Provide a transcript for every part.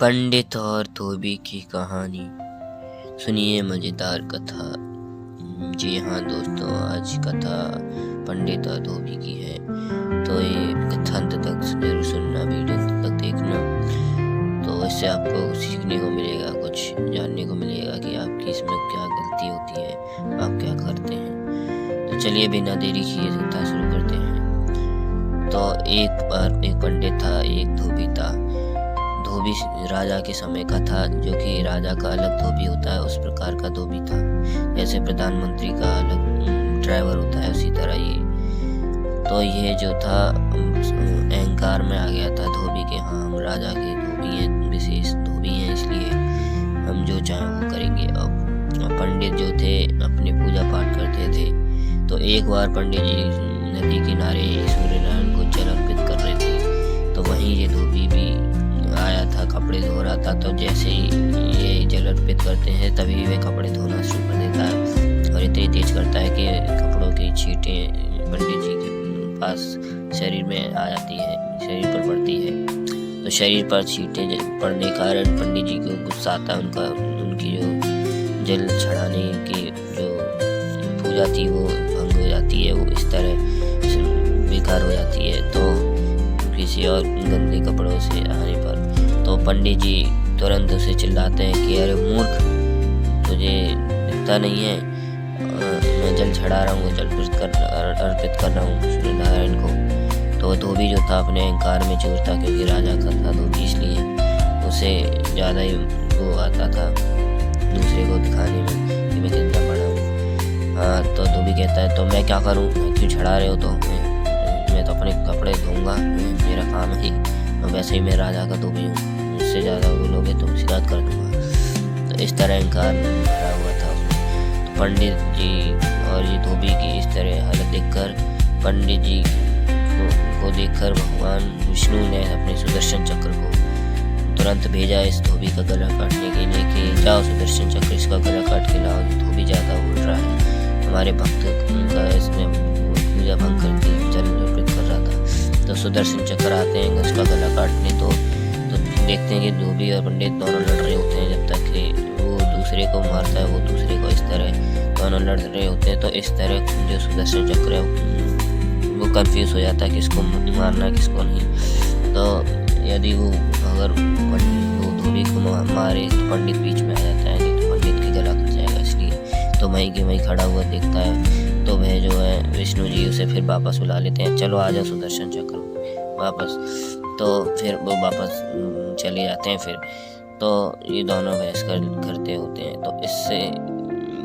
पंडित और धोबी की कहानी। सुनिए मज़ेदार कथा। जी हाँ दोस्तों, आज कथा पंडित और धोबी की है, तो ये कथा अंत तक जरूर सुनना, वीडियो अंत तक देखना। तो इससे आपको सीखने को मिलेगा, कुछ जानने को मिलेगा कि आपकी इसमें क्या गलती होती है, आप क्या करते हैं। तो चलिए बिना देरी किए कथा शुरू करते हैं। तो एक बार एक पंडित था, एक धोबी था। धोबी राजा के समय का था, जो कि राजा का अलग धोबी होता है, उस प्रकार का धोबी था। जैसे प्रधानमंत्री का अलग ड्राइवर होता है, उसी तरह ये जो था अहंकार में आ गया था धोबी के। हाँ, हम राजा के धोबी हैं, विशेष धोबी हैं, इसलिए हम जो चाहें वो करेंगे। अब पंडित जो थे अपनी पूजा पाठ करते थे। तो एक बार पंडित जी नदी किनारे सूर्य नारायण को जल अर्पित कर रहे थे। तो वहीं ये धोबी भी आया था, कपड़े धो रहा था। तो जैसे ही ये जल अर्पित करते हैं, तभी वे कपड़े धोना शुरू कर देता है और इतनी तेज करता है कि कपड़ों की छींटें पंडित जी के पास शरीर में आ जाती है, शरीर पर पड़ती है। तो शरीर पर छींटें पड़ने के कारण पंडित जी को गुस्सा आता है। उनकी जो जल चढ़ाने की जो पूजा थी वो भंग हो जाती है, वो इस तरह बेकार हो जाती है। तो किसी और गंदे कपड़ों से आने पर तो पंडित जी तुरंत उसे चिल्लाते हैं कि अरे मूर्ख, तुझे दिखता नहीं है, मैं जल चढ़ा रहा हूँ, जल अर्पित कर रहा हूँ सूर्य नारायण को। तो धोबी जो था अपने अहंकार में चोर था, क्योंकि राजा का था धोबी, इसलिए उसे ज़्यादा ही वो आता था दूसरे को दिखाने में कि मैं कितना बड़ा हूँ। हाँ, तो धोबी कहता है तो मैं क्या करूँ, क्यों चढ़ा रहे हो? तो मैं तो अपने कपड़े धोऊंगा, मेरा काम है। और वैसे ही मैं राजा का धोबी हूँ, मुझसे ज़्यादा बोलोगे तो शिकायत कर दूंगा। तो इस तरह अहंकार भरा हुआ था उसमें। तो पंडित जी और ये धोबी की इस तरह हालत देखकर पंडित जी को देखकर भगवान विष्णु ने अपने सुदर्शन चक्र को तुरंत भेजा इस धोबी का गला काटने के लिए कि जाओ सुदर्शन चक्र, इसका गला काट के लाओ, धोबी ज़्यादा बोल रहा है, हमारे भक्त का इसने पूजा भंग करके जल अर्पित कर रहा था। तो सुदर्शन चक्र आते हैं उसका गला काटने। तो देखते हैं कि धोबी और पंडित दोनों लड़ रहे होते हैं, जब तक कि वो दूसरे को मारता है, वो दूसरे को, इस तरह दोनों लड़ रहे होते हैं। तो इस तरह जो सुदर्शन चक्र है वो कंफ्यूज हो जाता है किसको मारना किसको नहीं। तो यदि वो अगर वो धोबी को मारे तो पंडित बीच में आ जाता है, नहीं तो पंडित की गला कट जाएगा। इसलिए तो वहीं के वहीं खड़ा हुआ देखता है। तो वह जो है विष्णु जी उसे फिर वापस बुला लेते हैं, चलो आ जाओ सुदर्शन चक्र वापस। तो फिर वो वापस चले जाते हैं। फिर तो ये दोनों बहस करते होते हैं। तो इससे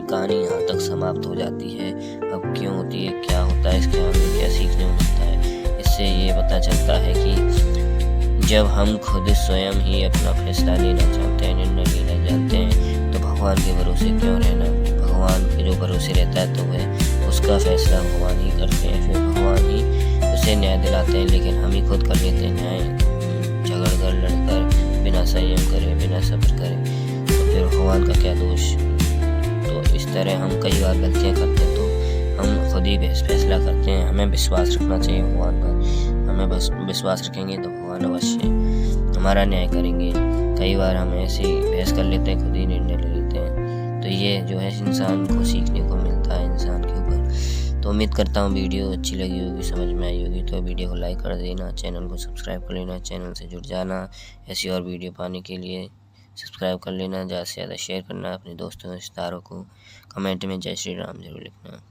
कहानी यहाँ तक समाप्त हो जाती है। अब क्यों होती है, क्या होता है, इसके हमें क्या सीखने को मिलता है, इससे ये पता चलता है कि जब हम खुद स्वयं ही अपना फैसला लेना चाहते हैं, निर्णय लेना जानते हैं, तो भगवान के भरोसे क्यों रहना। भगवान के जो भरोसे रहता है तो वह उसका फैसला भगवान ही करते हैं, फिर भगवान ही उसे न्याय दिलाते हैं। लेकिन हम ही खुद कर लेते हैं न्याय, झगड़ कर लड़कर, बिना संयम करे, बिना सब्र करे, तो फिर भगवान का क्या दोष। तो इस तरह हम कई बार गलतियाँ करते हैं, तो हम खुद ही फैसला करते हैं। हमें विश्वास रखना चाहिए भगवान पर। हमें बस विश्वास रखेंगे तो भगवान अवश्य हमारा न्याय करेंगे। कई बार हम ऐसे ही बहस कर लेते हैं, खुद ही निर्णय ले लेते हैं। तो ये जो है इंसान को सीखने को मिलता है, इंसान के ऊपर। तो उम्मीद करता हूँ वीडियो अच्छी लगी होगी, समझ में आई होगी। तो वीडियो को लाइक कर देना, चैनल को सब्सक्राइब कर लेना, चैनल से जुड़ जाना। ऐसी और वीडियो पाने के लिए सब्सक्राइब कर लेना, ज़्यादा से ज़्यादा शेयर करना अपने दोस्तों रिश्तेदारों को। कमेंट में जय श्री राम जरूर लिखना।